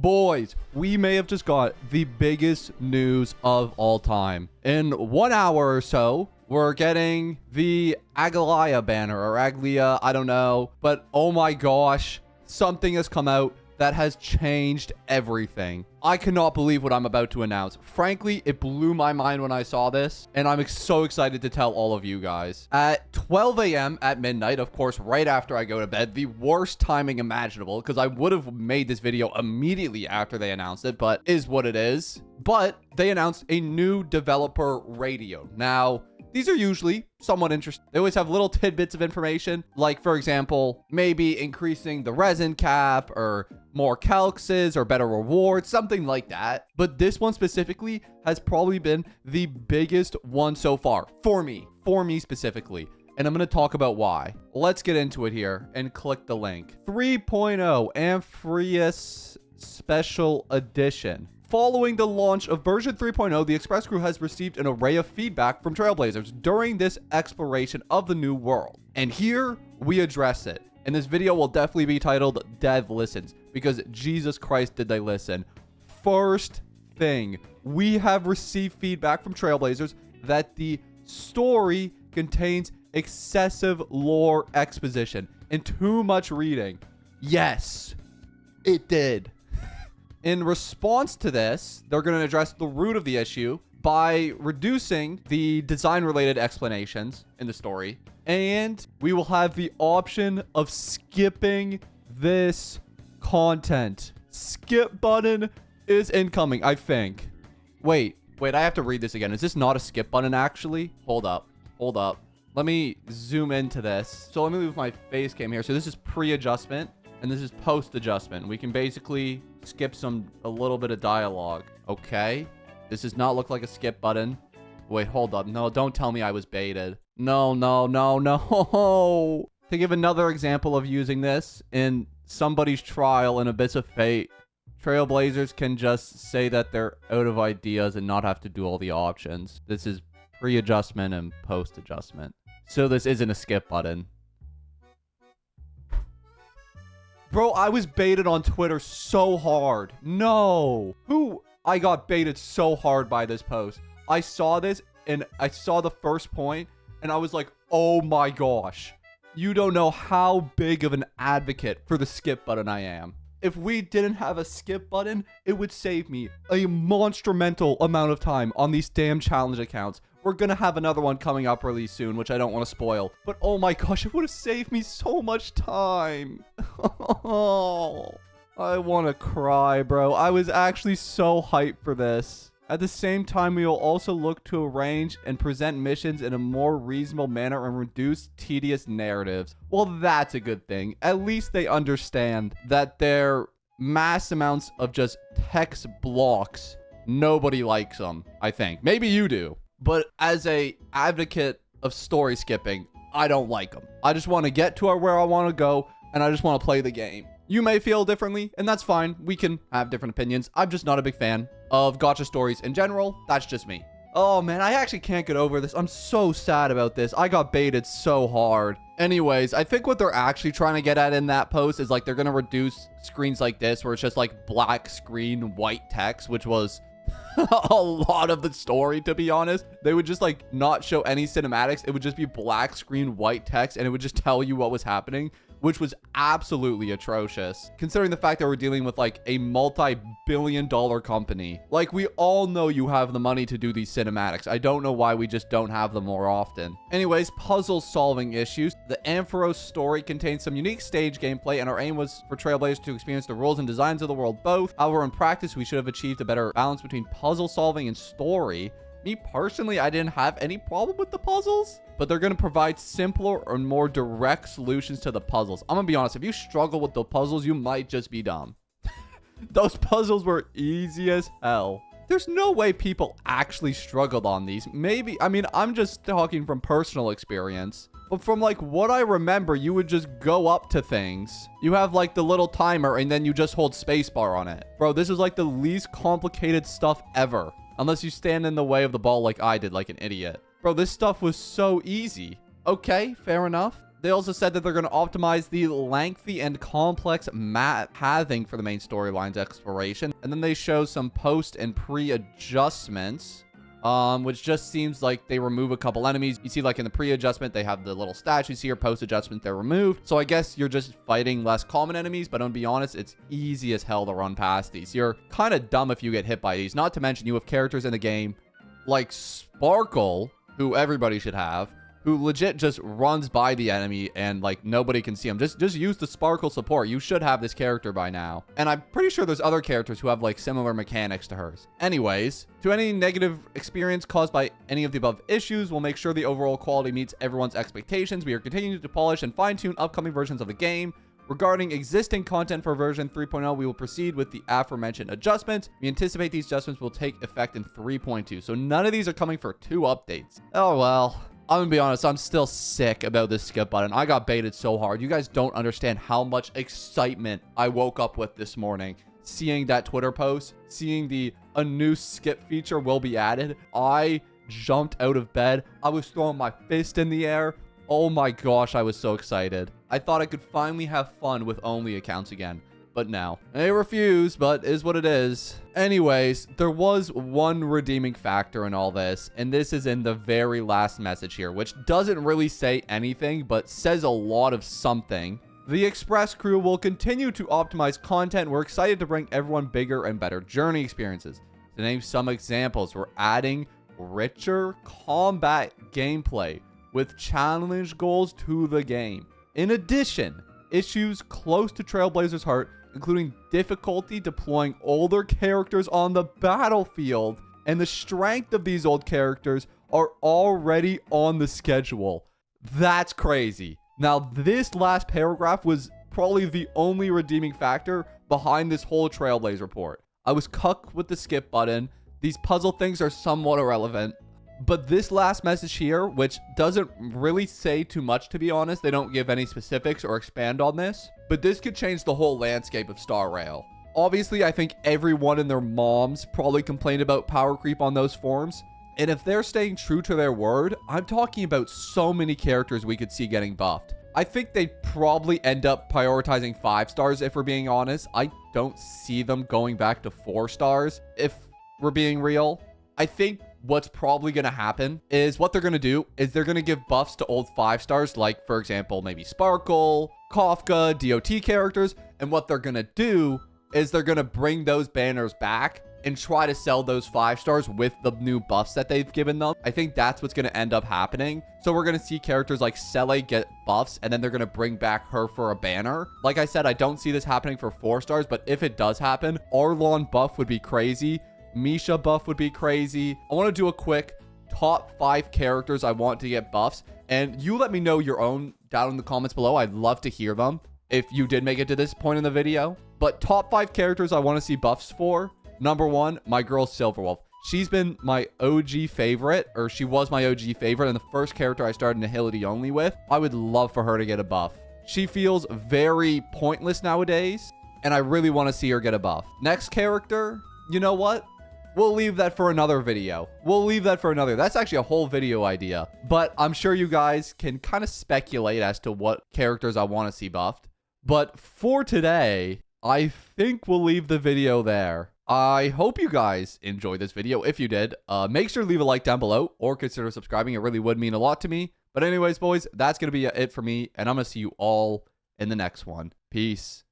Boys, we may have just got the biggest news of all time. In 1 hour or so, we're getting the Aglia banner, or Aglia, I don't know. But oh my gosh, something has come out that has changed everything. I cannot believe what I'm about to announce. Frankly, it blew my mind when I saw this, and I'm so excited to tell all of you guys. At 12 a.m. at midnight, of course, right after I go to bed, the worst timing imaginable, because I would have made this video immediately after they announced it, but is what it is. But they announced a new developer radio. Now, these are usually somewhat interesting. They always have little tidbits of information, like, for example, maybe increasing the resin cap or more calxes or better rewards, something like that. But this one specifically has probably been the biggest one so far for me specifically. And I'm going to talk about why. Let's get into it here and click the link. 3.0 Amphireus Special Edition. Following the launch of version 3.0, the Express crew has received an array of feedback from Trailblazers during this exploration of the new world. And here we address it. And this video will definitely be titled Dev Listens, because Jesus Christ did they listen. First thing, we have received feedback from Trailblazers that the story contains excessive lore exposition and too much reading. Yes, it did. In response to this, they're going to address the root of the issue by reducing the design-related explanations in the story. And we will have the option of skipping this content. Skip button is incoming, I think. Wait, I have to read this again. Is this not a skip button, actually? Hold up. Let me zoom into this. So let me move my face cam here. So this is pre-adjustment. And this is post-adjustment. We can basically skip a little bit of dialogue. Okay. This does not look like a skip button. Wait, hold up. No, don't tell me I was baited. No. To give another example of using this in somebody's trial in Abyss of Fate, Trailblazers can just say that they're out of ideas and not have to do all the options. This is pre-adjustment and post-adjustment. So this isn't a skip button. Bro, I was baited on Twitter so hard. No. I got baited so hard by this post. I saw this and I saw the first point and I was like, oh my gosh. You don't know how big of an advocate for the skip button I am. If we didn't have a skip button, it would save me a monumental amount of time on these damn challenge accounts. We're going to have another one coming up really soon, which I don't want to spoil. But oh my gosh, it would have saved me so much time. Oh, I want to cry, bro. I was actually so hyped for this. At the same time, we will also look to arrange and present missions in a more reasonable manner and reduce tedious narratives. Well, that's a good thing. At least they understand that they're mass amounts of just text blocks. Nobody likes them, I think. Maybe you do. But as a advocate of story skipping, I don't like them. I just want to get to where I want to go, and I just want to play the game. You may feel differently, and that's fine. We can have different opinions. I'm just not a big fan of gacha stories in general. That's just me. Oh man, I actually can't get over this. I'm so sad about this. I got baited so hard. Anyways, I think what they're actually trying to get at in that post is like they're going to reduce screens like this where it's just like black screen, white text, which was a lot of the story, to be honest. They would just like not show any cinematics. It would just be black screen, white text, and it would just tell you what was happening, which was absolutely atrocious, considering the fact that we're dealing with like a multi-billion-dollar company. Like, we all know you have the money to do these cinematics. I don't know why we just don't have them more often. Anyways, puzzle solving issues. The Amphireus story contains some unique stage gameplay, and our aim was for Trailblazers to experience the rules and designs of the world both. However, in practice, we should have achieved a better balance between puzzle solving and story. Me personally, I didn't have any problem with the puzzles, but they're going to provide simpler and more direct solutions to the puzzles. I'm going to be honest, if you struggle with the puzzles, you might just be dumb. Those puzzles were easy as hell. There's no way people actually struggled on these. Maybe, I mean, I'm just talking from personal experience. But from like what I remember, you would just go up to things. You have like the little timer and then you just hold spacebar on it. Bro, this is like the least complicated stuff ever. Unless you stand in the way of the ball like I did, like an idiot. Bro, this stuff was so easy. Okay, fair enough. They also said that they're going to optimize the lengthy and complex map pathing for the main storyline's exploration. And then they show some post and pre-adjustments, which just seems like they remove a couple enemies. You see, like in the pre-adjustment, they have the little statues here. Post-adjustment, they're removed. So I guess you're just fighting less common enemies, but to be honest, it's easy as hell to run past these. You're kind of dumb if you get hit by these. Not to mention, you have characters in the game like Sparkle, who everybody should have, who legit just runs by the enemy and like nobody can see him. Just use the Sparkle support. You should have this character by now. And I'm pretty sure there's other characters who have like similar mechanics to hers. Anyways, to any negative experience caused by any of the above issues, we'll make sure the overall quality meets everyone's expectations. We are continuing to polish and fine-tune upcoming versions of the game. Regarding existing content for version 3.0, we will proceed with the aforementioned adjustments. We anticipate these adjustments will take effect in 3.2. So none of these are coming for 2 updates. Oh well. I'm gonna be honest, I'm still sick about this skip button. I got baited so hard. You guys don't understand how much excitement I woke up with this morning. Seeing that Twitter post, seeing a new skip feature will be added. I jumped out of bed. I was throwing my fist in the air. Oh my gosh, I was so excited. I thought I could finally have fun with only accounts again. But no, they refuse, but is what it is. Anyways, there was one redeeming factor in all this, and this is in the very last message here, which doesn't really say anything, but says a lot of something. The Express crew will continue to optimize content. We're excited to bring everyone bigger and better journey experiences. To name some examples, we're adding richer combat gameplay with challenge goals to the game. In addition, issues close to Trailblazer's heart, including difficulty deploying older characters on the battlefield, and the strength of these old characters are already on the schedule. That's crazy. Now, this last paragraph was probably the only redeeming factor behind this whole Trailblazer report. I was cucked with the skip button. These puzzle things are somewhat irrelevant. But this last message here, which doesn't really say too much, to be honest, they don't give any specifics or expand on this, but this could change the whole landscape of Star Rail. Obviously, I think everyone and their moms probably complained about power creep on those forums. And if they're staying true to their word, I'm talking about so many characters we could see getting buffed. I think they'd probably end up prioritizing 5 stars if we're being honest. I don't see them going back to 4 stars if we're being real. I think what's probably going to happen is what they're going to do is they're going to give buffs to old 5 stars, like, for example, maybe Sparkle, Kafka, DOT characters. And what they're going to do is they're going to bring those banners back and try to sell those 5 stars with the new buffs that they've given them. I think that's what's going to end up happening. So we're going to see characters like Sele get buffs, and then they're going to bring back her for a banner. Like I said, I don't see this happening for 4 stars, but if it does happen, Arlon buff would be crazy. Misha buff would be crazy. I want to do a quick top 5 characters I want to get buffs, and you let me know your own down in the comments below. I'd love to hear them if you did make it to this point in the video. But top 5 characters I want to see buffs for. Number 1, my girl Silverwolf. She's been my OG favorite, or she was my OG favorite, and the first character I started Nihility only with. I would love for her to get a buff. She feels very pointless nowadays, and I really want to see her get a buff. Next character, you know what? We'll leave that for another video. That's actually a whole video idea. But I'm sure you guys can kind of speculate as to what characters I want to see buffed. But for today, I think we'll leave the video there. I hope you guys enjoyed this video. If you did, make sure to leave a like down below or consider subscribing. It really would mean a lot to me. But anyways, boys, that's going to be it for me. And I'm going to see you all in the next one. Peace.